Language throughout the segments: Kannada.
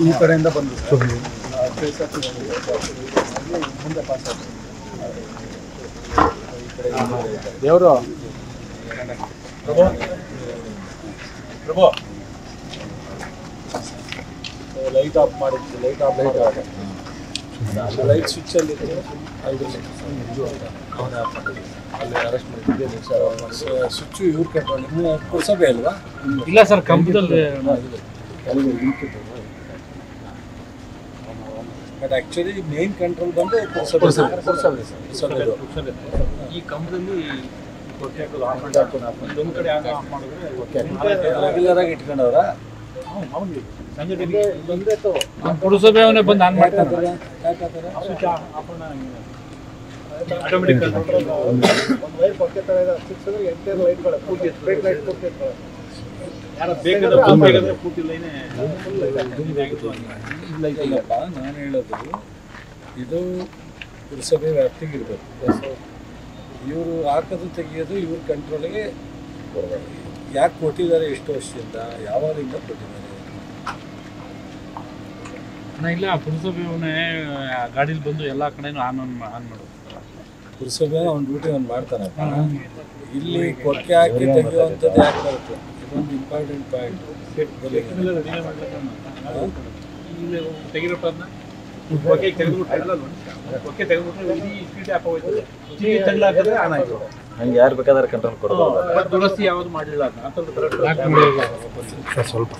ಈ ಕಡೆಯಿಂದ ಬಂದು ಮುಂದೆ ಪಾಸ್ ದೇವರು ಪ್ರಭು ಲೈಟ್ ಆಫ್ ಮಾಡಿದ್ವಿ. ಲೈಟ್ ಆಫ್ ಲೈಟ್ ಸ್ವಿಚ್ ಅಲ್ಲಿ ಅಲ್ಲಿ ಅರೆಸ್ಟ್ ಮಾಡಿದ್ದೆ ಸರ್. ಸ್ವಿಚ್ ಇವ್ರು ಕಂಟ್ರೋಲ್ ನೀವು ಪುರಸಭೆ ಅಲ್ವಾ? ಇಲ್ಲ ಸರ್, ಕಂಪದಲ್ಲಿ ಬಟ್ ಆಕ್ಚುಲಿ ಮೇನ್ ಕಂಟ್ರೋಲ್ ಬಂದು ಪುರಸಭೆ. ಈ ಕಂಬದಲ್ಲಿ ಒಂದು ಕಡೆ ಆಫ್ ಮಾಡಿದ್ರೆ ರೆಗ್ಯುಲರ್ ಆಗಿ ಇಟ್ಕೊಂಡವ್ರ ಸಂಜೆ ಪುರಸಭೆ ಅವನೇ ಬಂದು ಆನ್ ಮಾಡ್ತಾರೆ. ಆಟೋಮೆಟಿಕ್ ಬೇಕಾದ್ರೆ ಪೂರ್ತಿ ಲೈನೇ ಇಲ್ಲಪ್ಪ. ನಾನು ಹೇಳೋದು ಇದು ಪುರಸಭೆ ವ್ಯಾಪ್ತಿಗೆ ಇರಬೇಕು. ಇವರು ಹಾಕೋದು ತೆಗಿಯೋದು ಇವ್ರ ಕಂಟ್ರೋಲಿಗೆ ಯಾಕೆ ಕೊಟ್ಟಿದ್ದಾರೆ? ಎಷ್ಟು ವರ್ಷದಿಂದ ಯಾವಾಗಿಂದ ಕೊಟ್ಟಿದ್ದಾರೆ? ಇಲ್ಲ, ಪುರಸಭೆ ಅವನೇ ಗಾಡೀಲಿ ಬಂದು ಎಲ್ಲ ಕಡೆನೂ ಆನ್ ಮಾಡೋದು. ಪುರಸಭೆ ಅವ್ನ ಡ್ಯೂಟಿ ಅವ್ನು ಮಾಡ್ತಾನಪ್ಪ. ಇಲ್ಲಿ ಕೊಕ್ಕೆ ಹಾಕಿ ತೆಗೆಯುವಂಥದ್ದು ಯಾಕೆ ಬರುತ್ತೆ? ಇದೊಂದು ಇಂಪಾರ್ಟೆಂಟ್ ಪಾಯಿಂಟ್. ತೆಗಿರೋದನ್ನ ಕೊಕ್ಕೆ ತೆಗೆದುಬಿಟ್ರೆ ಇಡೀ ಸ್ಪೀಡ್ ಆಫ್ ಹೋಯ್ತದೆ. ತಗ್ಲಾಕಿದ್ರೆ ಆನ್ ಆಯ್ತು. ಹಂಗೆ ಯಾರು ಬೇಕಾದ್ರೆ ಕಂಟ್ರೋಲ್ ಕೊಡ್ಬೋದು. ದುರಸ್ತಿ ಯಾವುದು ಮಾಡಿಲ್ಲ ಸ್ವಲ್ಪ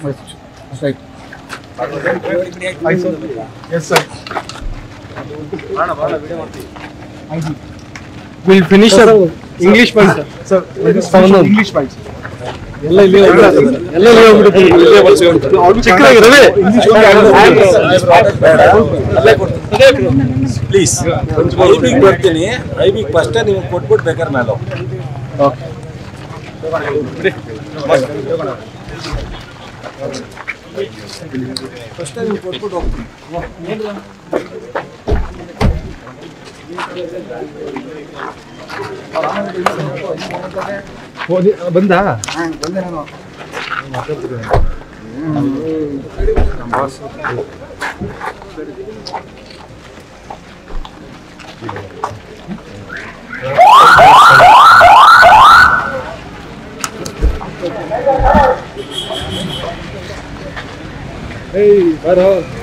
We'll finish our English point, sir. English point. ಎಲ್ಲ ಇಲ್ಲಿ ಪ್ಲೀಸ್ ಐಬಿಗೆ ಬರ್ತೀನಿ. ಐಬಿಗೆ ಫಸ್ಟ್ ನಿಮ್ಗೆ ಕೊಟ್ಬಿಟ್ಟು ಬೇಕಾದ್ರೆ ನಾನು ಫಸ್ಟ್ ನಿಮ್ಗೆ ಕೊಟ್ಬಿಟ್ಟು ಹೋಗ್ತೀನಿ. ಬಂದ ಬಂದೆ ನಾನು. Hey, bro.